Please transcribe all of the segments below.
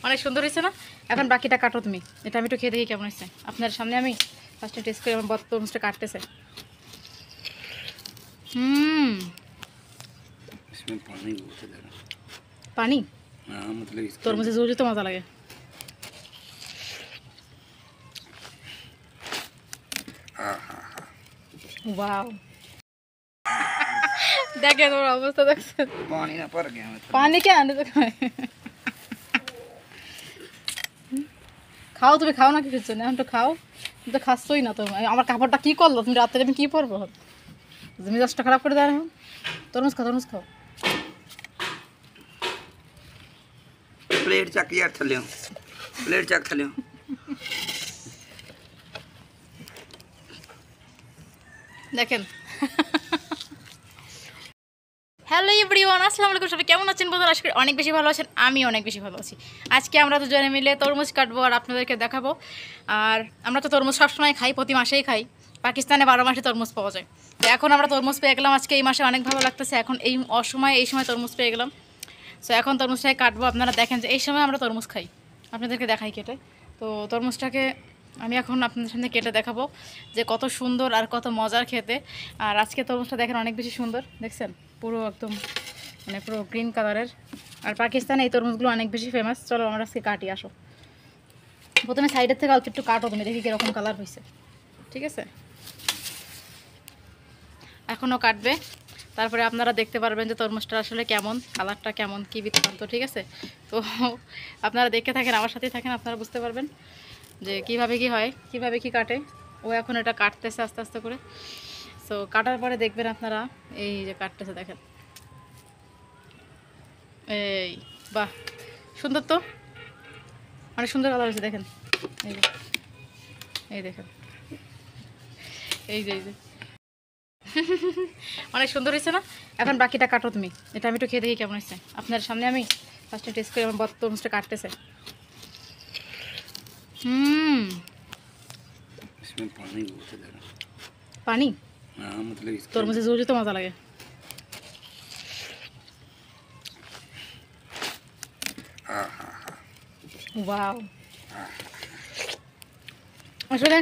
অনেক সুন্দর হয়েছে না? এখন বাকিটা কাটো তুমি। এটা আমি একটু খেয়ে দেখি কেমন হয়েছে। আপনার সামনে আমি ফার্স্টে টেস্ট করে আমার তরমুজটা কাটতেছে। इसमें पानी बहुत है ज़रा। पानी? हाँ मतलब इसके তরমুজে জুড়ে তো মজা লাগে। वाओ দেখেন ওর অবস্থা দেখছেন। पानी ना भर गया मैं पानी क्या आने तो খাও তুমি খাও না কিছু না এখন তো খাও তুমি তো খাচ্ছই না। তো আমার কাপড়টা কি করলো তুমি রাত্রে আমি কি পরবো তুমি দশটা খারাপ করে দাও এখন। তরমুজ খাও তরমুজ খাও। प्लेट चक यार थल्ले प्लेट चक थल्ले দেখেন। হ্যালো এভরিওয়ান, আসসালামু আলাইকুম। সবাই কেমন আছেন বন্ধুরা? আজকে অনেক বেশি ভালো আছেন, আমি অনেক বেশি ভালো আছি। আজকে আমরা দুজনে মিলে তরমুজ কাটবো আর আপনাদেরকে দেখাবো। আর আমরা তো তরমুজ সবসময় খাই, প্রতি মাসেই খাই। পাকিস্তানে 12 মাসে তরমুজ পাওয়া যায়। তো এখন আমরা তরমুজ পেয়ে গেলাম, আজকে এই মাসে অনেক ভালো লাগতেছে। এখন এই অসময়ে এই সময় তরমুজ পেয়ে গেলাম। সো এখন তরমুজটাকে কাটবো। আপনারা দেখেন যে এই সময় আমরা তরমুজ খাই, আপনাদেরকে দেখাই কেটে। তো তরমুজটাকে আমি এখন আপনাদের সামনে কেটে দেখাবো যে কত সুন্দর আর কত মজার খেতে। আর আজকে তরমুজটা দেখেন অনেক বেশি সুন্দর, দেখছেন পুরো একদম মানে পুরো গ্রিন কালারের। আর পাকিস্তানে এই তরমুজগুলো অনেক বেশি ফেমাস। চলো আমরা আজকে কাটি, আসো। প্রথমে সাইডের থেকে অল্প একটু কাটো, তুমি দেখি কীরকম কালার হয়েছে। ঠিক আছে, এখনও কাটবে, তারপরে আপনারা দেখতে পারবেন যে তরমুজটা আসলে কেমন, কালারটা কেমন, কী বৃত্তান্ত। ঠিক আছে, তো আপনারা দেখতে থাকেন, আমার সাথেই থাকেন, আপনারা বুঝতে পারবেন যে কিভাবে কি হয়, কিভাবে কি কাটে। ও এখন এটা কাটতেছে আস্তে আস্তে করে। সো কাটার পরে দেখবেন আপনারা এই যে কাটতেছে, দেখেন এই, বাহ সুন্দর তো, অনেক সুন্দর কালার হয়েছে। দেখেন এই যে, এই দেখেন এই যে, এই যে অনেক সুন্দর হয়েছে না? এখন বাকিটা কাটো তুমি। এটা আমি একটু খেয়ে দেখি কেমন হয়েছে। আপনার সামনে আমি ফার্স্টে টেস্ট করে আমার তরমুজটা কাটতেছে। इसमें पानी बहुत है ज़रा। পানি? हाँ मतलब इसके তরমুজে জুড়ে তো মজা লাগে। ওয়াও, আসলে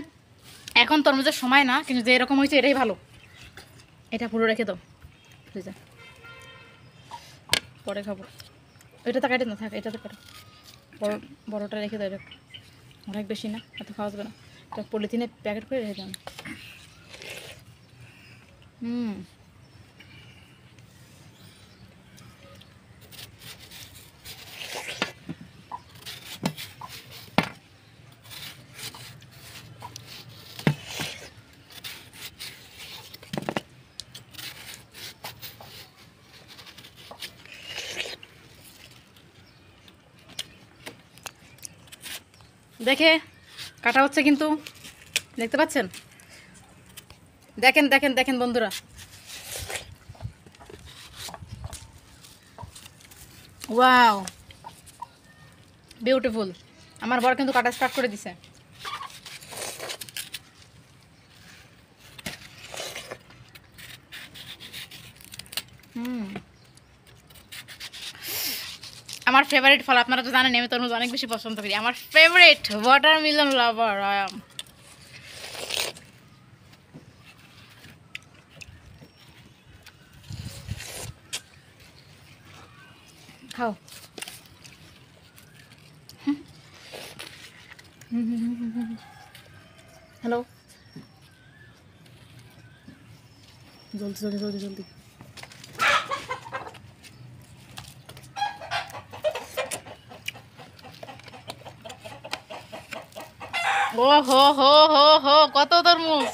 এখন তরমুজের সময় না, কিন্তু যে এরকম হয়েছে এটাই ভালো। এটা পুরো রেখে দাও, বুঝলে, পরে খাবো। এটা তো কাটে না, থাক এটা তো কাটো। বড়টা রেখে দাও, এটা অনেক বেশি না, এত খাওয়া যাবে না। এটা পলিথিনে প্যাকেট করে রেখে দাও। দেখে কাটা হচ্ছে কিন্তু, দেখতে পাচ্ছেন? দেখেন দেখেন দেখেন বন্ধুরা, ওয়াও বিউটিফুল। আমার বর কিন্তু কাটা স্টার্ট করে দিছে। আমার ফেভারিট ফল, আপনারা তো জানেন আমি তরমুজ অনেক বেশি পছন্দ করি। আমার favourite watermelon lover I am. খাও। হ্যালো, জলদি জলদি জলদি জলদি। ও হো হো হো হো, কত তরমুজ!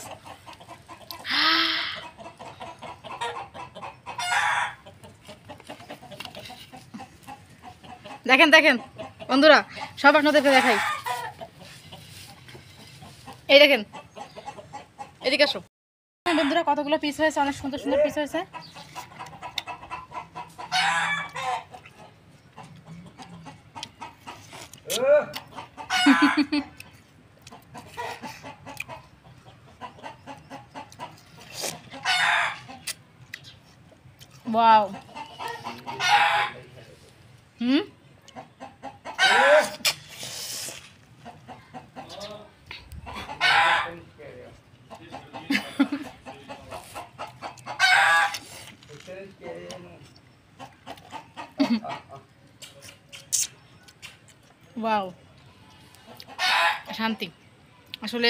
দেখেন দেখেন বন্ধুরা, সব আপনাদেরকে দেখাই। এই দেখেন, এদিকে আসো বন্ধুরা, কতগুলো পিস হয়েছে, অনেক সুন্দর সুন্দর পিস হয়েছে। ওয়াও, ওয়াও, শান্তি। আসলে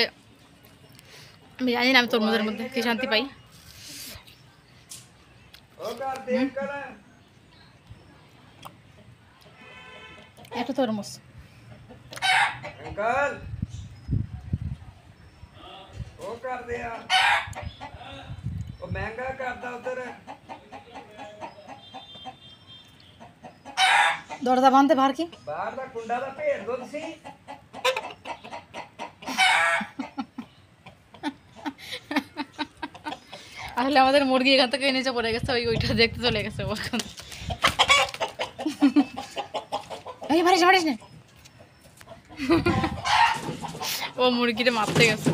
আমি জানি না আমি তরমুজের মধ্যে কি শান্তি পাই। একটা তরমুজ अंकल वो कर दिया वो महंगा करता उधर দরজা বাঁধতে পার কি? बाहर का कुंडा दा भेड़ दो तुसी আসলে আমাদের মুরগি এখান থেকে নিচে পড়ে গেছে, ওইটা দেখতে চলে গেছে ওখান। এই মারিস মারিস না, ও মুরগিটা মারতে গেছে।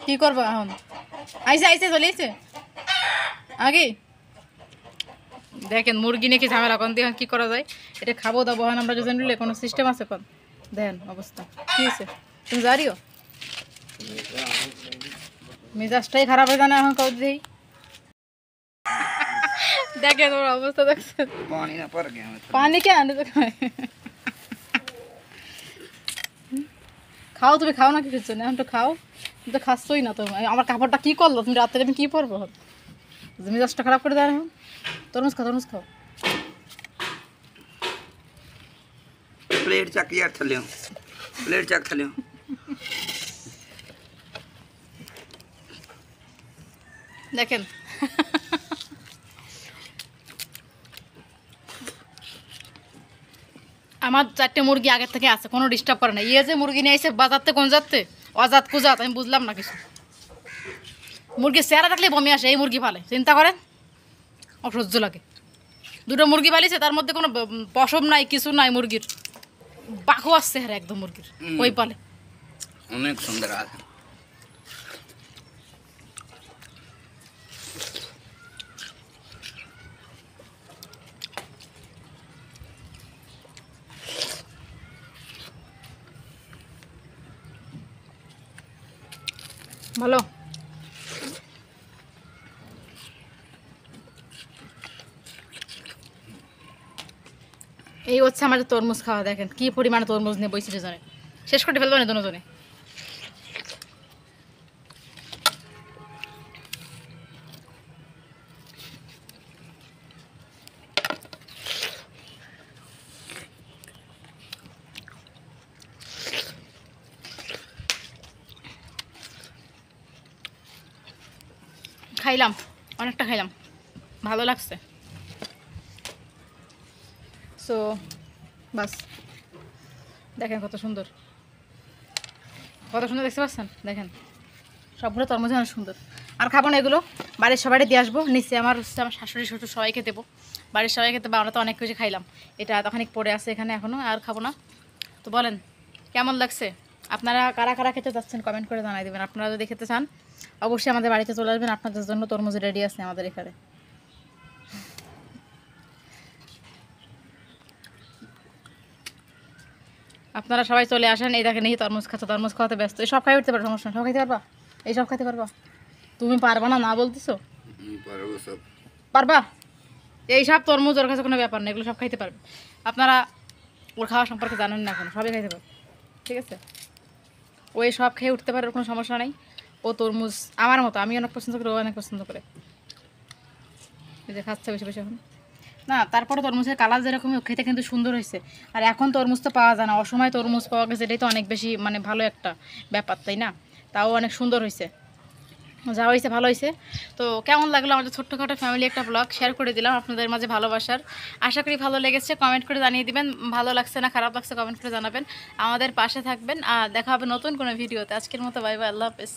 কি করবো এখন? আইসে আইসে চলে এসে আগে দেখেন মুরগি নিয়ে কি ঝামেলা, কোন দিয়ে কি করা যায়। এটা খাবো দাবো হন আমরা যদি নিলে কোনো সিস্টেম আছে কোন? দেখেন অবস্থা কি হয়েছে, তুমি জানিও মেজাজটাই খারাপ হয়ে জানে এখন কাউ দিই। দেখেন ওর অবস্থা দেখছেন, पानी ना भर गया मैं পানি কে আনে তো খাও, তুমি খাও না কি কিছু না, এখন তো খাও, তুমি তো খাচ্ছই না। তো আমার কাপড়টা কি করলো, তুমি রাত্রে আমি কি পরবো? মেজাজটা খারাপ করে দেয় এখন। তরমুজ খাও, তরমুজ খাও। प्लेट चक यार थल्ले प्लेट चक थल्ले দেখেন আমার 4টে মুরগি আগের থেকে আছে, কোনো ডিস্টার্ব করে না। ইয়ে যে মুরগি নিয়ে এসে বাজারতে কোন যাচ্ছে, অজাত কুজাত, আমি বুঝলাম না কিছু। মুরগির চেহারা থাকলে বমি আসে, এই মুরগি পালে, চিন্তা করেন, অসহ্য লাগে। 2টো মুরগি পালিছে, তার মধ্যে কোনো পশম নাই, কিছু নাই মুরগির, বাকু আসছে হ্যাঁ একদম মুরগির, ওই পালে। অনেক সুন্দর আছে ভালো। এই হচ্ছে আমাদের তরমুজ খাওয়া, দেখেন কি পরিমাণে তরমুজ নিয়ে বইছি দুজনে, শেষ করে ফেলবো না দুজনে। খাইলাম, অনেকটা খাইলাম, ভালো লাগছে। সো বাস দেখেন কত সুন্দর, কত সুন্দর দেখতে পাচ্ছেন, দেখেন সবগুলো তরমুজ অনেক সুন্দর। আর খাবো না এগুলো, বাড়ির সবাই দিয়ে আসবো নিচে, আমার শাশুড়ি শ্বশুর সবাইকে দেবো, বাড়ির সবাইকে দেবো। আমরা তো অনেক কিছু খাইলাম, এটা তখনই পড়ে আছে এখানে, এখনও আর খাবো না। তো বলেন কেমন লাগছে, আপনারা কারা কারা খেতে চাচ্ছেন কমেন্ট করে জানাই দেবেন। আপনারা যদি খেতে চান অবশ্যই আমাদের বাড়িতে চলে আসবেন, আপনাদের জন্য তরমুজ রেডি আছে আমাদের এখানে। আপনারা সবাই চলে আসেন, এই দেখেন এই তরমুজ খাচ্ছে, তরমুজ খাওয়াতে ব্যস্ত। এই সব খাই উঠতে পারো, সমস্যা, সব খাইতে পারবা, এই সব খাইতে পারবা? তুমি পারবা না, না বলতেছো? পারবা, এই সব তরমুজ ওর কাছে কোনো ব্যাপার না, এগুলো সব খাইতে পারবে। আপনারা ওর খাওয়া সম্পর্কে জানেন না, এখন সবই খাইতে পারবে, ঠিক আছে? ওই সব খেয়ে উঠতে পারে, কোনো সমস্যা নেই। ও তরমুজ আমার মতো, আমি অনেক পছন্দ করি, ও অনেক পছন্দ করে, এই যে খাচ্ছে বেশি বেশি এখন না। তারপরে তরমুজের কালার যেরকম, খেতে কিন্তু সুন্দর হয়েছে। আর এখন তরমুজ তো পাওয়া যায় না, অসময় তরমুজ পাওয়া গেছে, এটাই তো অনেক বেশি মানে ভালো একটা ব্যাপার, তাই না? তাও অনেক সুন্দর হয়েছে, যা হয়েছে ভালো হয়েছে। তো কেমন লাগলো আমাদের ছোট্টখাটো ফ্যামিলি একটা ব্লগ শেয়ার করে দিলাম আপনাদের মাঝে ভালোবাসার। আশা করি ভালো লেগেছে, কমেন্ট করে জানিয়ে দিবেন, ভালো লাগছে না খারাপ লাগছে কমেন্ট করে জানাবেন, আমাদের পাশে থাকবেন। আর দেখা হবে নতুন কোনো ভিডিওতে। আজকের মতো বাই বাই, আল্লাহ হাফেজ।